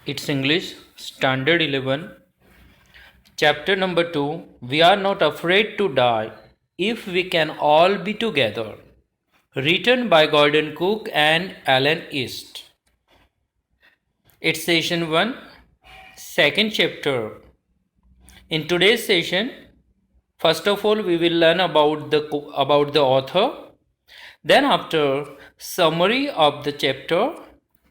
It's English, Standard 11, Chapter number 2. We are not afraid to die if we can all be together. Written by Gordon Cook and Alan East. It's session 1, second chapter. In today's session, first of all, we will learn about the author. Then after, summary of the chapter.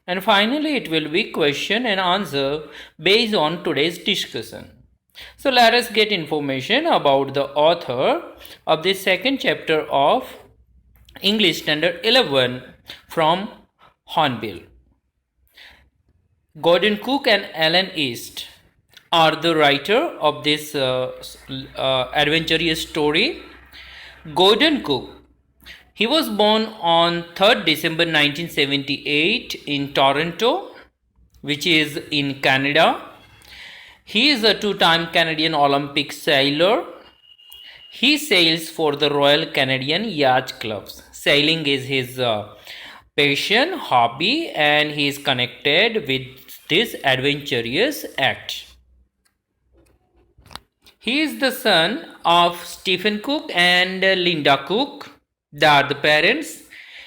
And finally, it will be question and answer based on today's discussion. So let us get information about the author of the second chapter of English Standard 11 from Hornbill. Gordon Cook and Alan East are the writer of this adventurous story. Gordon Cook, he was born on 3rd December 1978 in Toronto, which is in Canada. He is a two-time Canadian Olympic sailor. He sails for the Royal Canadian Yacht Clubs. Sailing is his passion, hobby, and he is connected with this adventurous act. He is the son of Stephen Cook and Linda Cook. They are the parents.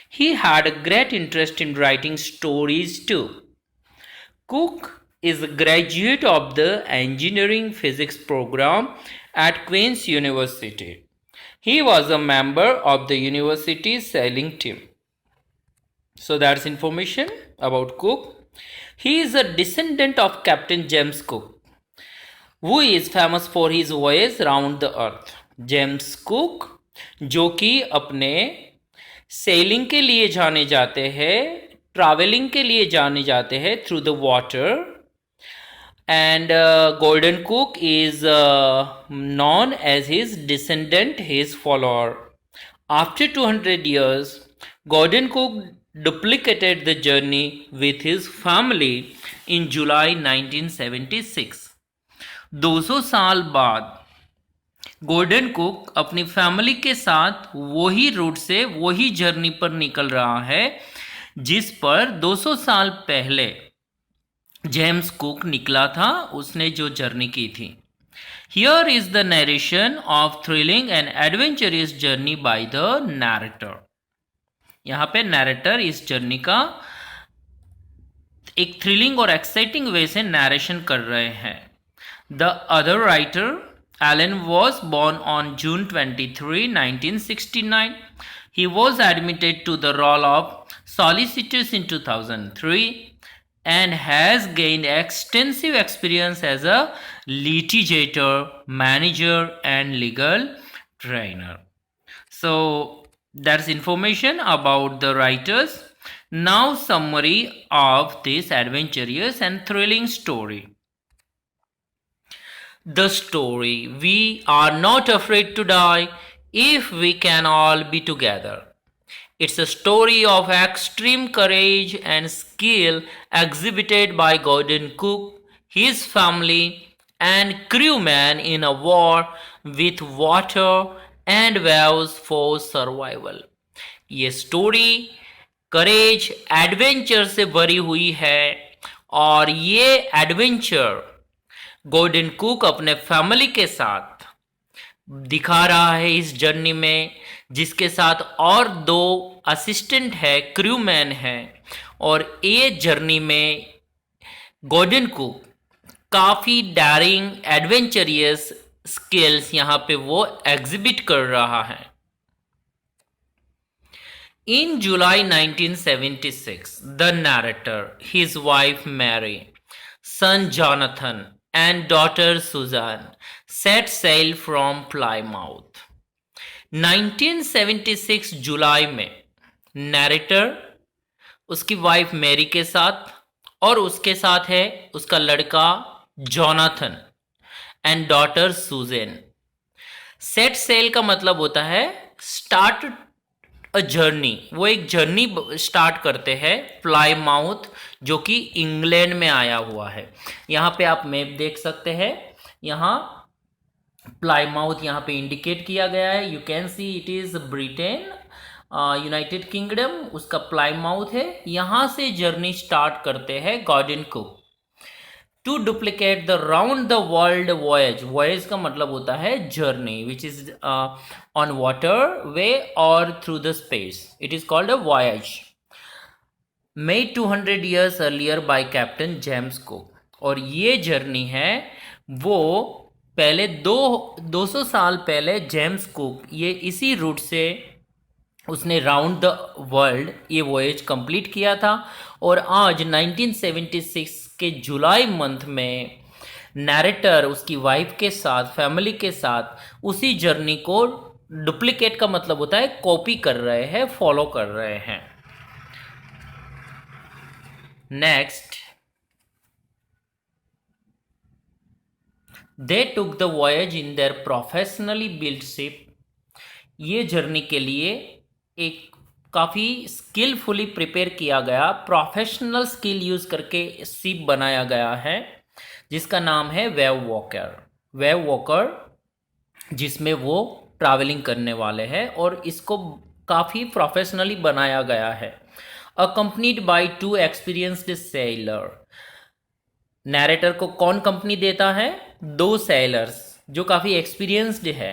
He had a great interest in writing stories too. Cook is a graduate of the engineering physics program at Queen's University. He was a member of the university's sailing team. So that's information about Cook. He is a descendant of Captain James Cook, who is famous for his voyage around the earth. James cook जो कि अपने selling के लिए जाने जाते हैं, travelling के लिए जाने जाते हैं through the water. And Gordon Cook is known as his descendant, his follower. After 200 years, Gordon Cook duplicated the journey with his family in July 1976. 200 साल बाद गोल्डन कुक अपनी फैमिली के साथ वही रूट से वही जर्नी पर निकल रहा है जिस पर 200 साल पहले जेम्स कुक निकला था, उसने जो जर्नी की थी. Here is the narration of thrilling and adventurous journey by the narrator. यहाँ पे नैरेटर इस जर्नी का एक थ्रिलिंग और एक्साइटिंग वे से नरेशन कर रहे हैं. The other writer Alan was born on June 23, 1969. He was admitted to the role of solicitor in 2003 and has gained extensive experience as a litigator, manager, and legal trainer. So that's information about the writers. Now summary of this adventurous and thrilling story. The story, we are not afraid to die if we can all be together. It's a story of extreme courage and skill exhibited by Gordon Cook, his family, and crewmen in a war with water and waves for survival. ये story करेज adventure से भरी हुई है और ये adventure golden cook अपने family के साथ दिखा रहा है इस जर्नी में, जिसके साथ और 2 असिस्टेंट है, क्रूमैन है. और ये जर्नी में गोल्डन कुक काफ़ी डेयरिंग एडवेंचरियस स्किल्स यहाँ पे वो एग्जिबिट कर रहा है. In July 1976, the narrator, his wife Mary, son Jonathan, and daughter Susan set sail from Plymouth. 1976 जुलाई में नैरेटर उसकी वाइफ मैरी के साथ और उसके साथ है उसका लड़का Jonathan and daughter Susan. Set cell का मतलब होता है स्टार्ट अ जर्नी. वो एक जर्नी स्टार्ट करते हैं प्लाईमाउथ, जो कि इंग्लैंड में आया हुआ है. यहाँ पे आप मैप देख सकते हैं. यहाँ प्लाईमाउथ यहाँ पे इंडिकेट किया गया है. You can see it is Britain, United Kingdom, उसका प्लाईमाउथ है. यहाँ से जर्नी स्टार्ट करते हैं Gordon Cook. To duplicate the round the world voyage, voyage का मतलब होता है journey, which is on water way और through the space, it is called a voyage, made 200 years earlier by Captain James Cook. और ये journey है वो पहले 200 साल पहले जेम्स कुक ये इसी रूट से उसने राउंड द वर्ल्ड ये वॉयज कंप्लीट किया था। और आज 1976 के जुलाई मंथ में नैरेटर उसकी वाइफ के साथ, फैमिली के साथ उसी जर्नी को डुप्लीकेट का मतलब होता है कॉपी कर रहे हैं, फॉलो कर रहे हैं। Next, they took the voyage in their professionally build ship. ये जर्नी के लिए एक काफ़ी स्किलफुली प्रिपेयर किया गया, प्रोफेशनल स्किल यूज़ करके शिप बनाया गया है, जिसका नाम है वेव वॉकर। वेव वॉकर जिसमें वो ट्रैवलिंग करने वाले हैं और इसको काफ़ी प्रोफेशनली बनाया गया है। Accompanied by 2 experienced seller. Narrator को कौन कंपनी देता है? 2 सेलर्स जो काफ़ी एक्सपीरियंस्ड है।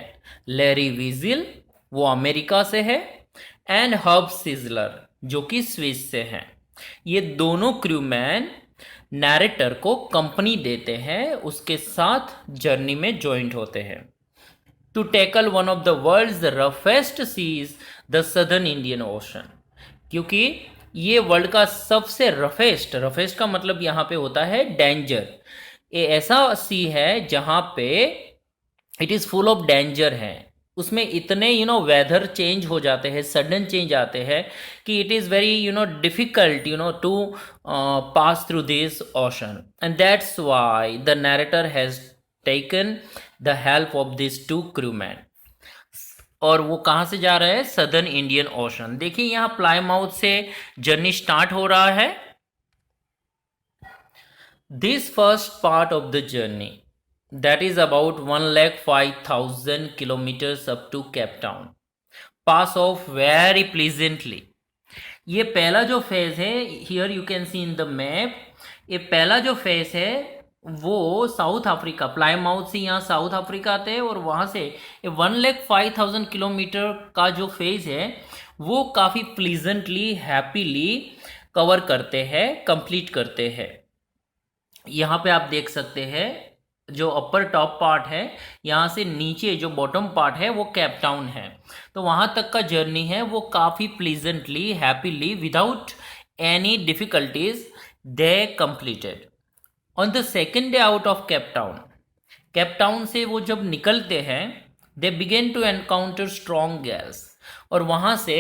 लैरी वीजिल वो अमेरिका से है, एंड हब सिजलर जो कि स्विस से हैं। ये दोनों क्रूमैन नैरेटर को कंपनी देते हैं, उसके साथ जर्नी में ज्वाइंट होते हैं। To tackle one of the world's roughest seas, the southern Indian Ocean, क्योंकि ये वर्ल्ड का सबसे रफेस्ट का मतलब यहाँ पे होता है डेंजर। ये ऐसा सी है जहाँ पे it is full of danger है, उसमें इतने वेदर चेंज हो जाते हैं, सडन चेंज आते हैं कि it is very difficult to pass through this ocean, and that's why the narrator has taken the help of this 2 crewman. और वो कहाँ से जा रहा है? Southern Indian ocean. देखिए यहाँ प्लाईमाउथ से जर्नी स्टार्ट हो रहा है। This first part of the journey that is about 1,05,000 kilometers up to Cape Town, pass off very pleasantly। ये पहला जो फेज है, here you can see in the map, ये पहला जो फेज है वो साउथ अफ्रीका, प्लाईमाउथ से यहाँ साउथ अफ्रीका आते हैं और वहाँ से 1,05,000 किलोमीटर का जो फेज है वो काफ़ी प्लीजेंटली, हैप्पीली कवर करते हैं, कंप्लीट करते हैं। यहाँ पे आप देख सकते हैं जो अपर टॉप पार्ट है, यहाँ से नीचे जो बॉटम पार्ट है वो केप टाउन है। तो वहाँ तक का जर्नी है वो काफ़ी pleasantly, happily, without any difficulties they completed. On the second day out of Cape Town से वो जब निकलते हैं, they begin to encounter strong gales, और वहाँ से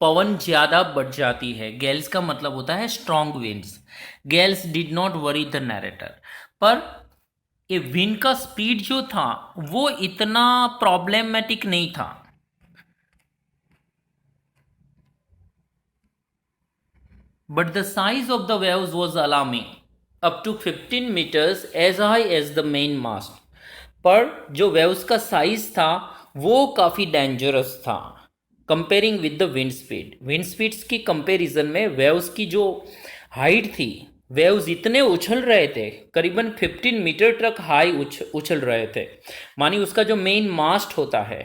पवन ज़्यादा बढ़ जाती है। गैल्स का मतलब होता है strong winds. Gales did not worry the narrator, पर ये विंड का स्पीड जो था वो इतना प्रॉब्लमेटिक नहीं था। But the size of the waves was alarming, up to 15 metres as high as the main mast. पर जो वेव्स का साइज था वो काफ़ी डेंजरस था comparing with the wind speed. Wind speeds की कंपेरिजन में वेव्स की जो हाइट थी, वेव्स इतने उछल रहे थे, करीबन 15 मीटर तक हाई उछल रहे थे। मानी उसका जो मेन मास्ट होता है,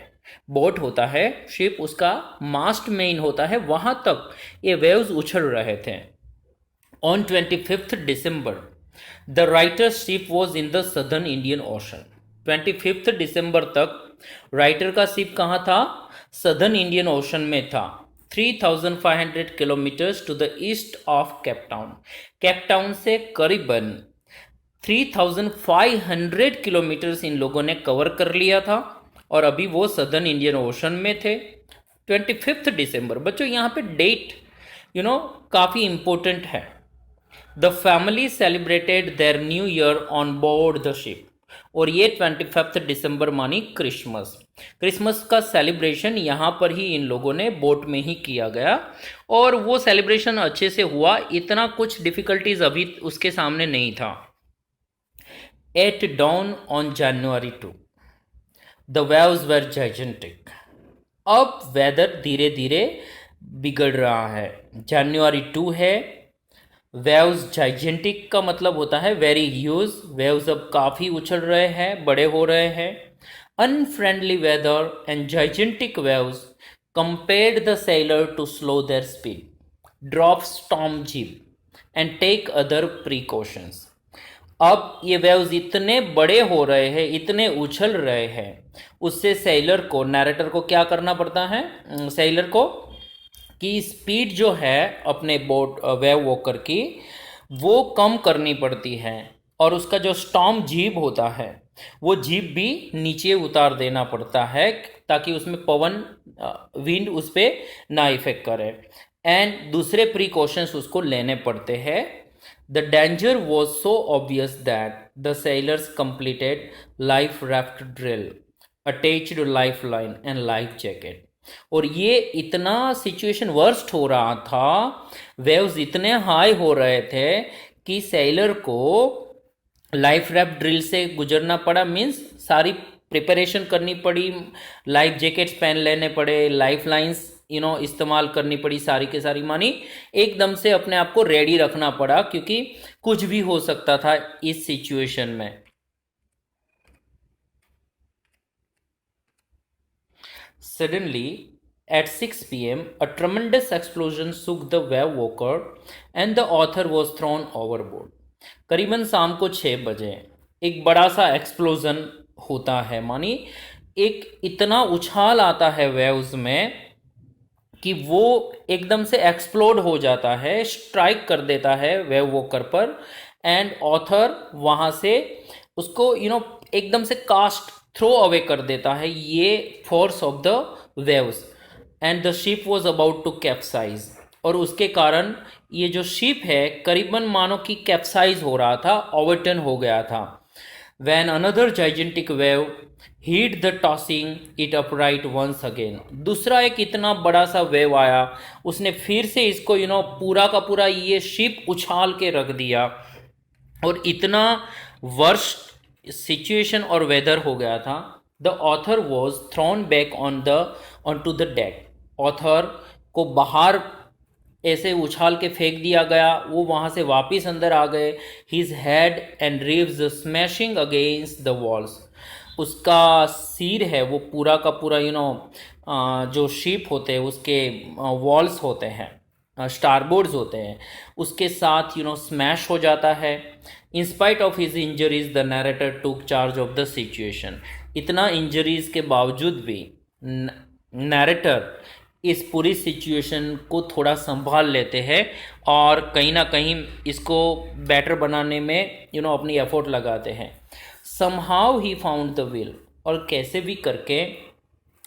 बोट होता है, शिप, उसका मास्ट मेन होता है, वहाँ तक ये वेव्स उछल रहे थे। On 25th December the writer ship was in the southern Indian ocean. 25 दिसंबर तक राइटर का शिप कहाँ था? सदर्न इंडियन ओशन में था। 3,500 kilometres to the east of Cape Town. Cape Town से करीबन 3,500 किलोमीटर्स इन लोगों ने कवर कर लिया था और अभी वो सदर्न इंडियन ओशन में थे। 25 दिसंबर, बच्चों यहाँ पे डेट काफ़ी इम्पोर्टेंट है। The family celebrated their new year on board the ship, और ये 25 दिसंबर मानी क्रिसमस का सेलिब्रेशन यहाँ पर ही इन लोगों ने बोट में ही किया गया, और वो सेलिब्रेशन अच्छे से हुआ, इतना कुछ डिफ़िकल्टीज अभी उसके सामने नहीं था। At dawn on January 2 the waves were gigantic. अब वेदर धीरे धीरे बिगड़ रहा है। January 2 है, वेव्स जाइजेंटिक का मतलब होता है वेरी ह्यूज, वेव्स अब काफ़ी उछल रहे हैं, बड़े हो रहे हैं। Unfriendly weather and gigantic waves compared the sailor to slow their speed, drop storm jib and take other precautions. अब ये वेव्स इतने बड़े हो रहे हैं, इतने उछल रहे हैं, उससे सेलर को, नैरेटर को क्या करना पड़ता है, सेलर को, कि स्पीड जो है अपने बोट वेव वॉकर की वो कम करनी पड़ती है, और उसका जो स्टॉर्म जीप होता है वो जीप भी नीचे उतार देना पड़ता है ताकि उसमें पवन, विंड उस पर ना इफेक्ट करे, एंड दूसरे प्रिकॉशंस उसको लेने पड़ते हैं। The danger was so obvious that the sellers completed life raft drill, attached life line and life jacket. और ये इतना सिचुएशन वर्स्ट हो रहा था, वेव्स इतने हाई हो रहे थे कि सेलर को लाइफ रैफ्ट ड्रिल से गुजरना पड़ा, मीन्स सारी प्रिपरेशन करनी पड़ी, लाइफ जैकेट्स पहन लेने पड़े, लाइफ लाइंस इस्तेमाल करनी पड़ी, सारी के सारी, मानी एकदम से अपने आप को रेडी रखना पड़ा क्योंकि कुछ भी हो सकता था इस सिचुएशन में। Suddenly, at 6 p.m., a tremendous explosion shook the wave walker and the author was thrown overboard. करीबन शाम को 6 बजे एक बड़ा सा एक्सप्लोजन होता है, मानी एक इतना उछाल आता है वेव्स में कि वो एकदम से एक्सप्लोड हो जाता है, स्ट्राइक कर देता है वेव वॉकर पर, एंड ऑथर वहाँ से उसको एकदम से कास्ट थ्रो अवे कर देता है, ये force of the waves, and the ship was about to capsize. और उसके कारण ये जो शिप है करीबन मानो कि कैप्साइज हो रहा था, ओवरटर्न हो गया था। When another gigantic wave hit the tossing it upright once again, दूसरा एक इतना बड़ा सा वेव आया, उसने फिर से इसको पूरा का पूरा ये शिप उछाल के रख दिया, और इतना वर्स्ट सिचुएशन और वेदर हो गया था। The author was thrown back on to the deck, author को बाहर ऐसे उछाल के फेंक दिया गया, वो वहाँ से वापस अंदर आ गए। His head and ribs smashing against the walls, उसका सिर है वो पूरा का पूरा जो शिप होते हैं उसके वॉल्स होते हैं, स्टारबोर्ड्स होते हैं, उसके साथ स्मैश हो जाता है। In spite of his injuries the narrator took charge of the situation, इतना इंजरीज के बावजूद भी नैरेटर इस पूरी सिचुएशन को थोड़ा संभाल लेते हैं और कहीं ना कहीं इसको बेटर बनाने में अपनी एफर्ट लगाते हैं। Somehow he found the wheel, और कैसे भी करके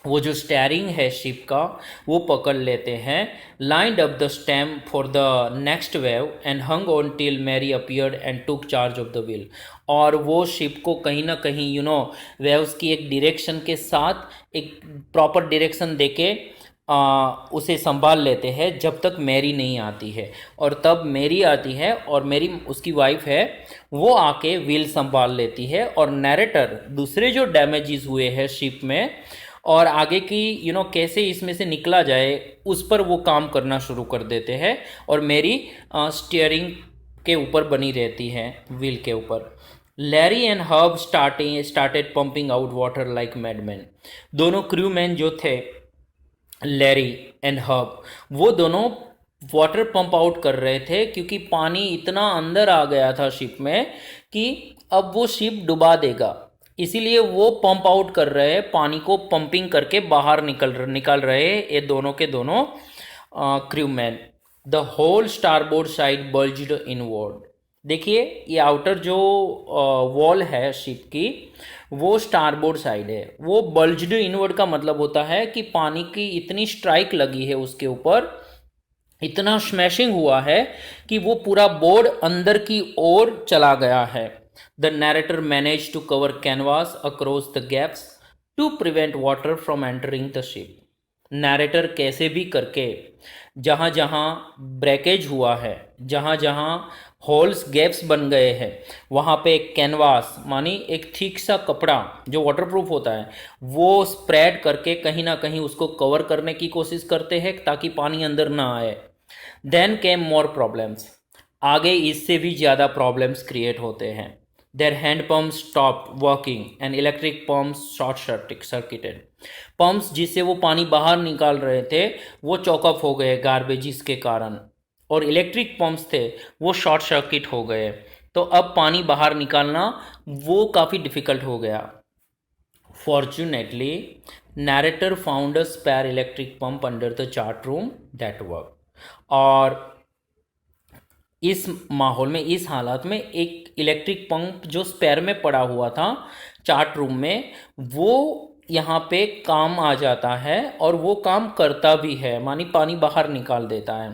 वो जो स्टेयरिंग है शिप का वो पकड़ लेते हैं। Lined up the stem for the next wave and hung on till Mary appeared and took charge of the wheel, और वो शिप को कहीं ना कहीं वेव्स की एक डायरेक्शन के साथ एक प्रॉपर डायरेक्शन देके उसे संभाल लेते हैं जब तक मैरी नहीं आती है, और तब मैरी आती है और मैरी उसकी वाइफ है, वो आके व्हील संभाल लेती है, और नैरेटर दूसरे जो डैमेजेस हुए हैं शिप में और आगे की कैसे इसमें से निकला जाए उस पर वो काम करना शुरू कर देते हैं, और मैरी स्टीयरिंग के ऊपर बनी रहती है, व्हील के ऊपर। Larry and Herb started pumping out water like madman, दोनों क्रू मैन जो थे लैरी एंड हर्ब, वो दोनों वाटर पंप आउट कर रहे थे क्योंकि पानी इतना अंदर आ गया था शिप में कि अब वो शिप डुबा देगा, इसीलिए वो पंप आउट कर रहे हैं, पानी को पंपिंग करके बाहर निकल रहे ये दोनों के दोनों crew man. The whole starboard side bulged inward, देखिए ये आउटर जो वॉल है शिप की वो स्टारबोर्ड साइड है, वो बल्ज्ड इनवर्ड का मतलब होता है कि पानी की इतनी स्ट्राइक लगी है उसके ऊपर, इतना स्मैशिंग हुआ है कि वो पूरा बोर्ड अंदर की ओर चला गया है। The narrator manage to cover canvas across the gaps to prevent water from entering the ship, narrator कैसे भी करके जहाँ जहाँ ब्रेकेज हुआ है, जहाँ जहाँ होल्स गैप्स बन गए हैं, वहाँ पे एक कैनवास मानी एक थिक सा कपड़ा जो वाटरप्रूफ होता है वो स्प्रेड करके कहीं ना कहीं उसको कवर करने की कोशिश करते हैं ताकि पानी अंदर ना आए। देन केम मोर प्रॉब्लम्स, आगे इससे भी ज़्यादा प्रॉब्लम्स क्रिएट होते हैं। Their hand pump stop working and electric pumps short circuited. Pumps जिससे वो पानी बाहर निकाल रहे थे वो चौकअप हो गए गार्बेजिस के कारण, और इलेक्ट्रिक पम्प्स थे वो शॉर्ट सर्किट हो गए। तो अब पानी बाहर निकालना वो काफ़ी डिफ़िकल्ट हो गया। Fortunately narrator found a spare electric pump under the chart room that work. और इस माहौल में, इस हालात में एक इलेक्ट्रिक पंप जो स्पेयर में पड़ा हुआ था चार्ट रूम में, वो यहाँ पे काम आ जाता है और वो काम करता भी है, मानी पानी बाहर निकाल देता है।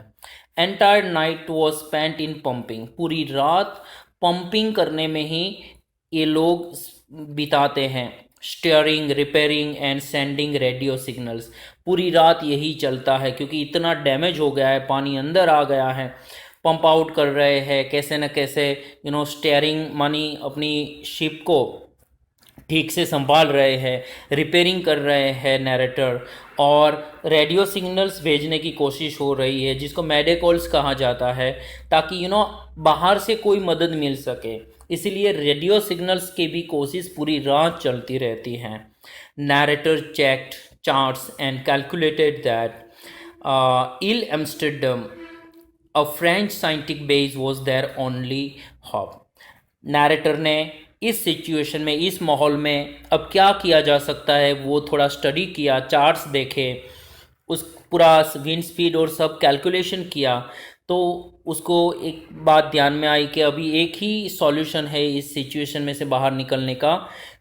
Entire night was spent in pumping. पूरी रात पंपिंग करने में ही ये लोग बिताते हैं। Steering, repairing and sending radio signals, पूरी रात यही चलता है क्योंकि इतना डैमेज हो गया है, पानी अंदर आ गया है। पंप आउट कर रहे हैं कैसे न कैसे, स्टीयरिंग मानी अपनी शिप को ठीक से संभाल रहे हैं, रिपेयरिंग कर रहे हैं नैरेटर, और रेडियो सिग्नल्स भेजने की कोशिश हो रही है जिसको मेडेकॉल्स कहा जाता है, ताकि बाहर से कोई मदद मिल सके। इसीलिए रेडियो सिग्नल्स की भी कोशिश पूरी रात चलती रहती हैं। Narrator checked charts and calculated that Ile Amsterdam, a French scientific base was their only hope. नैरेटर ने इस सिचुएशन में, इस माहौल में अब क्या किया जा सकता है वो थोड़ा स्टडी किया, चार्ट्स देखे, उस पूरा विंड स्पीड और सब कैलकुलेशन किया। तो उसको एक बात ध्यान में आई कि अभी एक ही सॉल्यूशन है इस सिचुएशन में से बाहर निकलने का,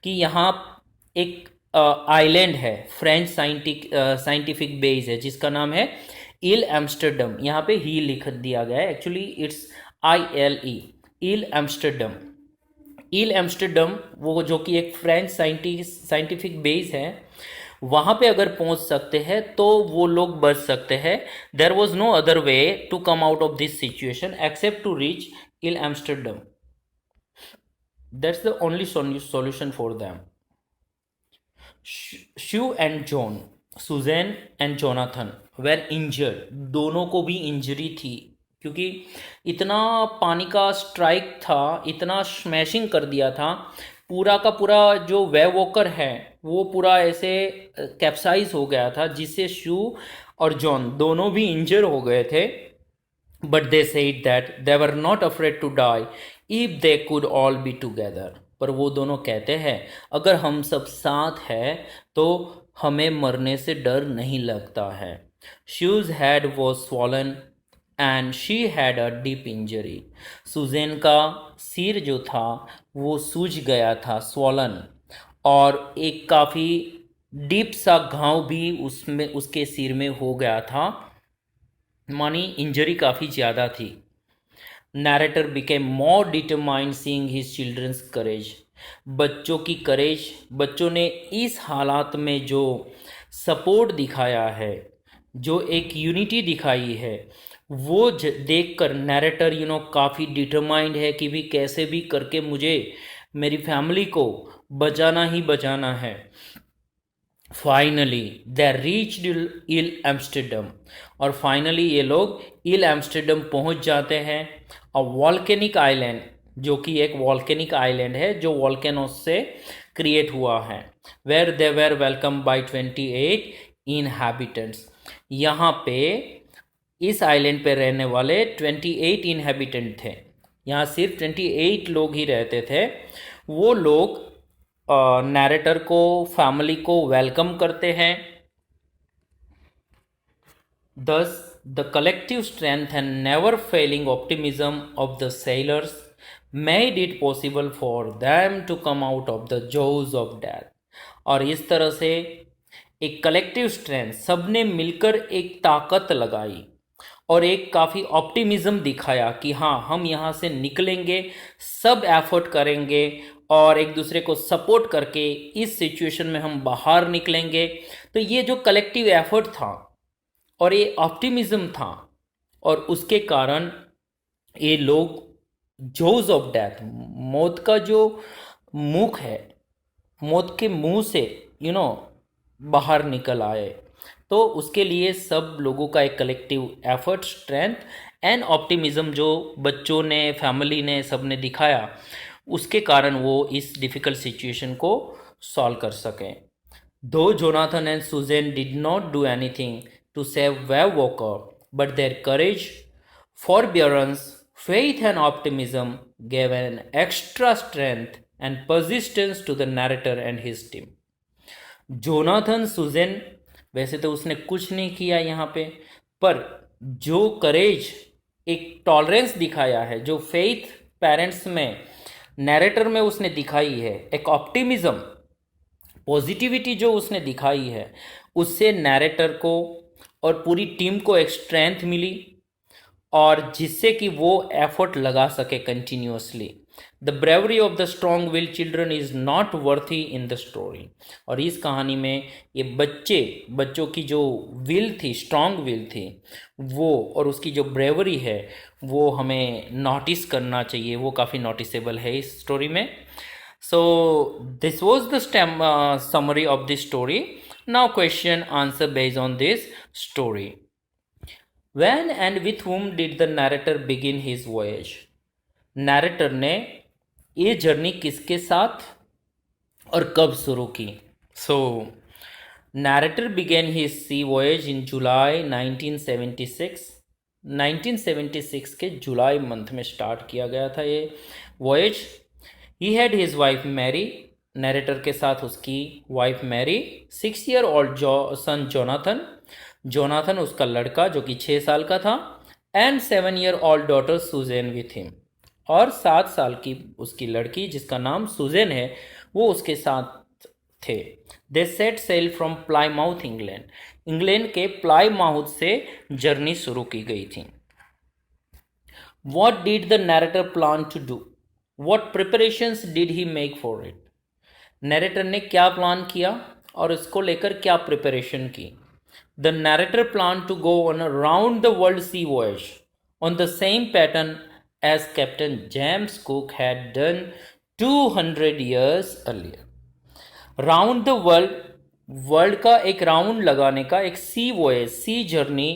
कि यहाँ एक आइलैंड है, फ्रेंच साइंटिफिक बेस है जिसका नाम है इल एम्स्टर्डम। यहाँ पे ही लिख दिया गया है, actually it's ILE, Ile Amsterdam. Ile Amsterdam वो जो कि एक फ्रेंच साइंटिफिक बेस है, वहाँ पे अगर पहुँच सकते हैं तो वो लोग बच सकते हैं। There was no other way to come out of this situation except to reach Ile Amsterdam. That's the only solution for them. Sue and Jon, Suzanne and Jonathan were injured. दोनों को भी इंजरी थी क्योंकि इतना पानी का strike था, इतना स्मैशिंग कर दिया था, पूरा का पूरा जो वेव वॉकर है वो पूरा ऐसे कैप्साइज हो गया था, जिससे शू और जॉन दोनों भी इंजर हो गए थे। But they said that they were not afraid to die if they could all be together. पर वो दोनों कहते हैं अगर हम सब साथ हैं तो हमें मरने से डर नहीं लगता है। Sue's head was swollen and she had a deep injury. Suzanne का सिर जो था वो सूज गया था, स्वॉलन, और एक काफ़ी डीप सा घाव भी उसमें उसके सिर में हो गया था, मानी इंजरी काफ़ी ज़्यादा थी। Narrator became more determined seeing his children's courage. बच्चों की करेज, बच्चों ने इस हालात में जो सपोर्ट दिखाया है, जो एक यूनिटी दिखाई है, वो देखकर नैरेटर काफ़ी डिटरमाइंड है कि भी कैसे भी करके मुझे मेरी फैमिली को बचाना ही बचाना है। Finally they reached Ile Amsterdam, और फाइनली ये लोग इल एम्स्टर्डम पहुंच जाते हैं। अ वॉल्केनिक आइलैंड, जो कि एक वॉल्केनिक आइलैंड है जो वॉल्केनोस से क्रिएट हुआ है। Where they were welcome by 28 inhabitants. यहाँ पे इस आइलैंड पे रहने वाले 28 इनहैबिटेंट थे। यहाँ सिर्फ 28 लोग ही रहते थे। वो लोग नैरेटर को, फैमिली को वेलकम करते हैं। Thus, the collective strength and never failing optimism of the sailors made it possible for them to come out of the jaws of death. और इस तरह से एक कलेक्टिव स्ट्रेंथ, सबने मिलकर एक ताकत लगाई और एक काफ़ी ऑप्टिमिज्म दिखाया कि हाँ, हम यहाँ से निकलेंगे, सब एफर्ट करेंगे और एक दूसरे को सपोर्ट करके इस सिचुएशन में हम बाहर निकलेंगे। तो ये जो कलेक्टिव एफर्ट था और ये ऑप्टिमिज्म था, और उसके कारण ये लोग जोज ऑफ डेथ, मौत का जो मुख है, मौत के मुंह से बाहर निकल आए। तो उसके लिए सब लोगों का एक collective effort, strength and optimism जो बच्चों ने, फैमिली ने, सब ने दिखाया, उसके कारण वो इस डिफ़िकल्ट सिचुएशन को सॉल्व कर सकें. Though Jonathan and Susan did not do anything to save Wave Walker, but their courage, forbearance, faith, and optimism gave an extra strength and persistence to the narrator and his team. Jonathan Suzanne, वैसे तो उसने कुछ नहीं किया यहाँ पे, पर जो करेज, एक टॉलरेंस दिखाया है, जो फेथ पेरेंट्स में, नैरेटर में उसने दिखाई है, एक ऑप्टिमिज्म, पॉजिटिविटी जो उसने दिखाई है, उससे नैरेटर को और पूरी टीम को एक स्ट्रेंथ मिली, और जिससे कि वो एफर्ट लगा सके continuously. The bravery of the strong will children is not worthy in the story. और इस कहानी में ये बच्चों की जो विल थी, स्ट्रॉन्ग विल थी, वो और उसकी जो ब्रेवरी है, वो हमें नोटिस करना चाहिए. वो काफ़ी नोटिसेबल है इस स्टोरी में. So this was the summary of this story. Now question answer based on this story. When and with whom did the narrator begin his voyage? Narrator ने ये जर्नी किसके साथ और कब शुरू की? So narrator began his sea voyage in July 1976. 1976 के जुलाई month में स्टार्ट किया गया था ये voyage. He had his wife Mary, narrator के साथ उसकी wife Mary, 6-year-old son Jonathan, Jonathan उसका लड़का जो कि 6 साल का था, and 7-year-old daughter Suzanne with him, और 7 साल की उसकी लड़की जिसका नाम सुजैन है, वो उसके साथ थे. They set sail from Plymouth England. England के प्लाईमाउथ से जर्नी शुरू की गई थी. What did the narrator plan to do? What preparations did he make for it? Narrator ने क्या प्लान किया और इसको लेकर क्या प्रिपरेशन की? The narrator planned to go on a round the world sea voyage on the same pattern as Captain James Cook had done 200 years earlier. Round the world, world का एक राउंड लगाने का एक सी वॉयज, सी journey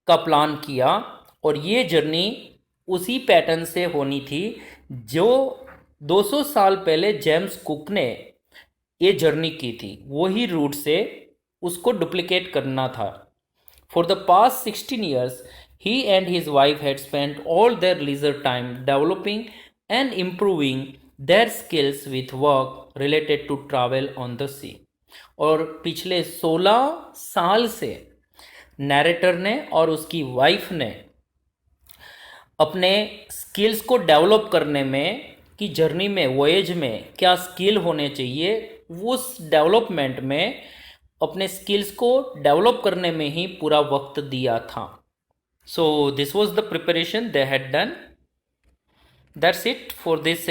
का plan किया, और ये journey उसी पैटर्न से होनी थी जो 200 साल पहले जेम्स कुक ने ये जर्नी की थी. वही रूट से उसको डुप्लीकेट करना था. For the past 16 years he and his wife had spent all their leisure time developing and improving their skills with work related to travel on the sea. और पिछले 16 साल से नैरेटर ने और उसकी वाइफ ने अपने स्किल्स को डेवलप करने में, कि जर्नी में, वॉयज में क्या स्किल होने चाहिए, उस डेवलपमेंट में, अपने स्किल्स को डेवलप करने में ही पूरा वक्त दिया था. So this was the preparation they had done. That's it for this